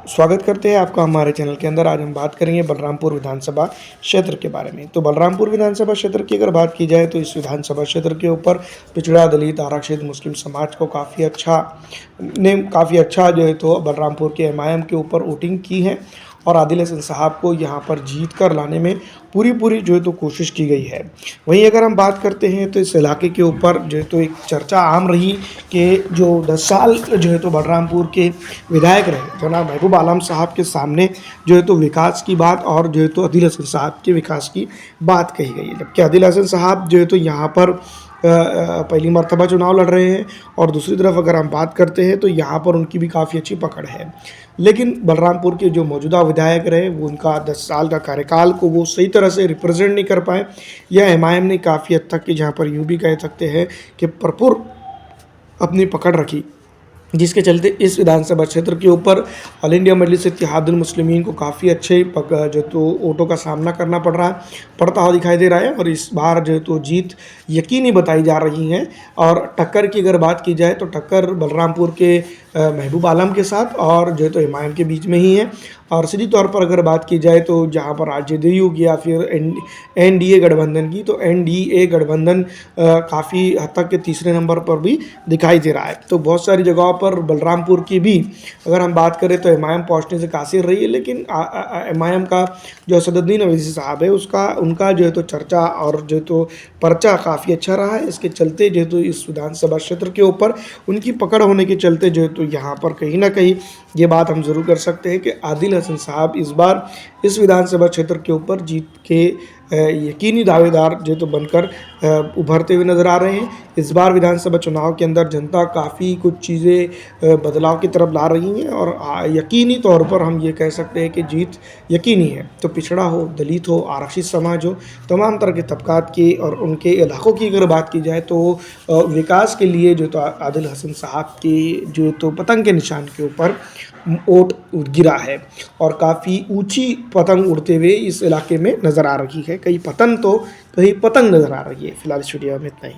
स्वागत करते हैं आपका हमारे चैनल के अंदर। आज हम बात करेंगे बलरामपुर विधानसभा क्षेत्र के बारे में। तो बलरामपुर विधानसभा क्षेत्र की अगर बात की जाए तो इस विधानसभा क्षेत्र के ऊपर पिछड़ा, दलित, आरक्षित, मुस्लिम समाज को काफ़ी अच्छा जो है तो बलरामपुर के एमआईएम के ऊपर वोटिंग की है और आदिल हसन साहब को यहाँ पर जीत कर लाने में पूरी जो है तो कोशिश की गई है। वहीं अगर हम बात करते हैं तो इस इलाके के ऊपर जो है तो एक चर्चा आम रही कि जो 10 साल जो है तो बलरामपुर के विधायक रहे जनाब महबूब आलम साहब के सामने जो है तो विकास की बात और जो है तो आदिल हसन साहब के विकास की बात कही गई है। जबकि आदिल हसन साहब जो है तो यहाँ पर पहली मर्तबा चुनाव लड़ रहे हैं और दूसरी तरफ अगर हम बात करते हैं तो यहाँ पर उनकी भी काफ़ी अच्छी पकड़ है। लेकिन बलरामपुर के जो मौजूदा विधायक रहे वो उनका 10 साल का कार्यकाल को वो सही तरह से रिप्रेजेंट नहीं कर पाए, या एमआईएम ने काफ़ी हद तक कि जहाँ पर यूँ भी कह सकते हैं कि भरपूर अपनी पकड़ रखी, जिसके चलते इस विधानसभा क्षेत्र के ऊपर ऑल इंडिया मजलिस इत्तेहादुल मुस्लिमीन को काफ़ी अच्छे जो तो वोटों का सामना करना पड़ता हुआ दिखाई दे रहा है। और इस बार जो तो जीत यकीनी बताई जा रही है। और टक्कर की अगर बात की जाए तो टक्कर बलरामपुर के महबूब आलम के साथ और जो तो एमआईएम के बीच में ही है। और सीधी तौर पर अगर बात की जाए तो जहाँ पर आरजेडीयू की या फिर एनडीए गठबंधन की, तो एनडीए गठबंधन काफ़ी हद तक के तीसरे नंबर पर भी दिखाई दे रहा है। तो बहुत सारी जगहों पर बलरामपुर की भी अगर हम बात करें तो एमआईएम पहुँचने से कासिर रही है, लेकिन एमआईएम का जो असदुद्दीन अवैसी साहब है उनका जो है तो चर्चा और जो तो पर्चा काफ़ी अच्छा रहा है। इसके चलते जो है तो इस विधानसभा क्षेत्र के ऊपर उनकी पकड़ होने के चलते जो है तो यहाँ पर कहीं ना कहीं ये बात हम ज़रूर कर सकते हैं कि आदिल हसन साहब इस बार इस विधानसभा क्षेत्र के ऊपर जीत के यकीनी दावेदार जो तो बनकर उभरते हुए नज़र आ रहे हैं। इस बार विधानसभा चुनाव के अंदर जनता काफ़ी कुछ चीज़ें बदलाव की तरफ ला रही हैं और यकीनी तौर पर हम ये कह सकते हैं कि जीत यकीनी है। तो पिछड़ा हो, दलित हो, आरक्षित समाज हो, तमाम तरह के तबकात की और उनके इलाकों की अगर बात की जाए तो विकास के लिए जो तो आदिल हसन साहब की जो तो पतंग के निशान के ऊपर वोट गिरा है और काफ़ी ऊंची पतंग उड़ते हुए इस इलाके में नज़र आ रही है। कहीं पतंग तो कहीं पतंग नज़र आ रही है। फिलहाल इस वीडियो में इतना ही।